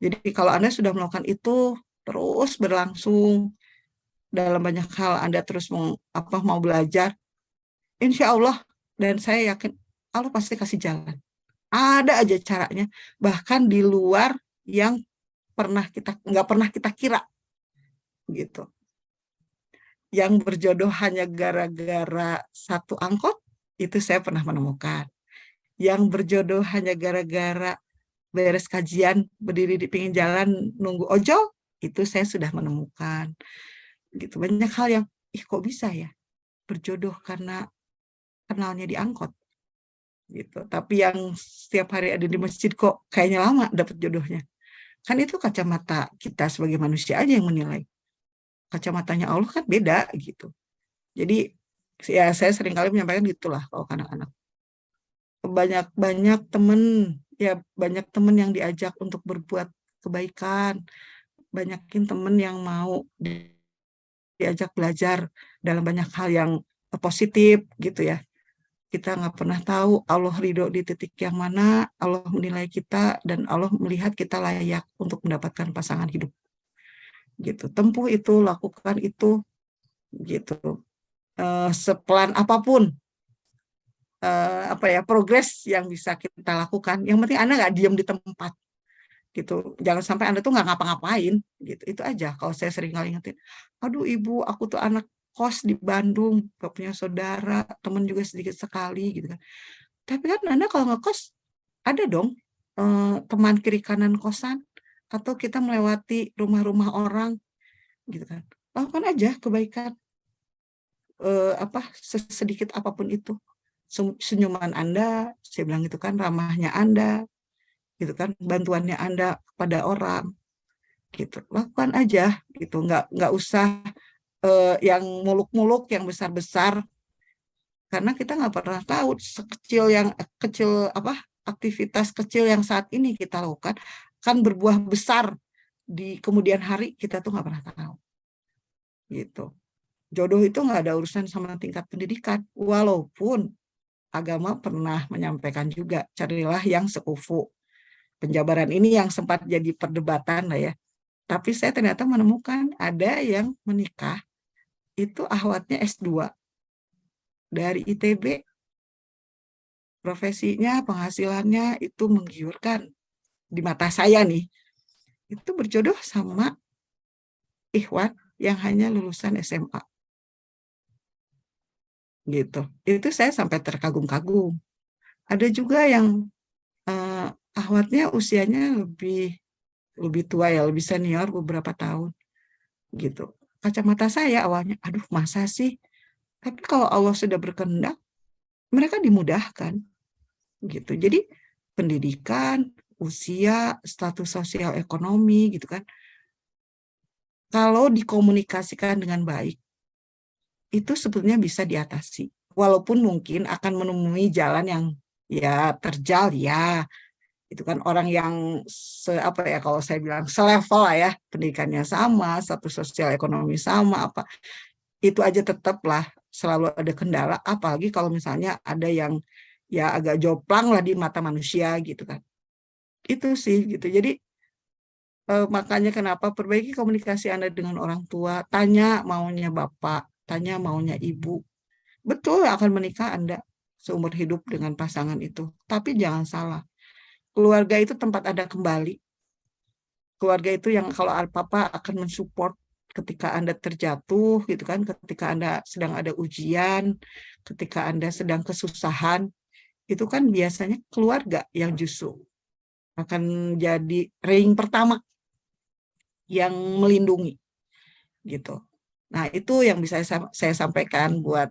Jadi kalau Anda sudah melakukan itu terus berlangsung dalam banyak hal, Anda terus mau belajar, insya Allah, dan saya yakin Allah pasti kasih jalan. Ada aja caranya, bahkan di luar yang nggak pernah kita kira gitu. Yang berjodoh hanya gara-gara satu angkot, itu saya pernah menemukan. Yang berjodoh hanya gara-gara beres kajian, berdiri di pinggir jalan, nunggu ojol, itu saya sudah menemukan. Gitu. Banyak hal yang, kok bisa ya berjodoh karena kenalnya di angkot. Gitu. Tapi yang setiap hari ada di masjid kok kayaknya lama dapat jodohnya. Kan itu kacamata kita sebagai manusia aja yang menilai. Kacamatanya Allah kan beda gitu. Jadi ya saya sering kali menyampaikan gitulah kalau anak-anak. Banyak-banyak temen, ya banyak temen yang diajak untuk berbuat kebaikan. Banyakin temen yang mau diajak belajar dalam banyak hal yang positif gitu ya. Kita nggak pernah tahu Allah ridho di titik yang mana, Allah menilai kita, dan Allah melihat kita layak untuk mendapatkan pasangan hidup. Gitu. Tempuh itu, lakukan itu, gitu. Sepelan apapun progres yang bisa kita lakukan. Yang penting Anda nggak diam di tempat gitu. Jangan sampai Anda tuh nggak ngapa-ngapain gitu. Itu aja kalau saya sering kali ingetin. Aduh ibu, aku tuh anak kos di Bandung, gak punya saudara, temen juga sedikit sekali gitu kan. Tapi kan Anda kalau ngekos ada dong teman kiri kanan kosan, atau kita melewati rumah-rumah orang gitu kan. Lakukan aja kebaikan, sedikit apapun itu. Senyuman Anda, saya bilang gitu kan, ramahnya Anda, gitu kan, bantuannya Anda kepada orang, gitu. Lakukan aja, gitu. Nggak usah yang muluk-muluk, yang besar-besar, karena kita nggak pernah tahu sekecil yang kecil apa aktivitas kecil yang saat ini kita lakukan kan berbuah besar di kemudian hari, kita tuh nggak pernah tahu, gitu. Jodoh itu nggak ada urusan sama tingkat pendidikan, walaupun agama pernah menyampaikan juga, carilah yang sekufu. Penjabaran ini yang sempat jadi perdebatan lah ya. Tapi saya ternyata menemukan ada yang menikah, itu ahwatnya S2 dari ITB, profesinya, penghasilannya itu menggiurkan. Di mata saya nih, itu berjodoh sama ikhwan yang hanya lulusan SMA. Gitu. Itu saya sampai terkagum-kagum. Ada juga yang eh, ahwatnya usianya lebih lebih tua ya, lebih senior beberapa tahun gitu. Kacamata saya awalnya, aduh masa sih? Tapi kalau Allah sudah berkehendak, mereka dimudahkan gitu. Jadi pendidikan, usia, status sosial ekonomi gitu kan. Kalau dikomunikasikan dengan baik, itu sebetulnya bisa diatasi. Walaupun mungkin akan menemui jalan yang ya terjal ya, itu kan orang yang kalau saya bilang selevel lah ya, pendidikannya sama, status sosial ekonomi sama, apa itu aja tetaplah selalu ada kendala, apalagi kalau misalnya ada yang ya agak joplang lah di mata manusia gitu kan. Itu sih gitu. Jadi makanya kenapa perbaiki komunikasi Anda dengan orang tua, tanya maunya bapak, tanya maunya ibu. Betul akan menikah Anda seumur hidup dengan pasangan itu. Tapi jangan salah, keluarga itu tempat Anda kembali. Keluarga itu yang kalau papa akan mensupport ketika Anda terjatuh gitu kan, ketika Anda sedang ada ujian, ketika Anda sedang kesusahan, itu kan biasanya keluarga yang justru akan jadi ring pertama yang melindungi gitu. Nah, itu yang bisa saya sampaikan buat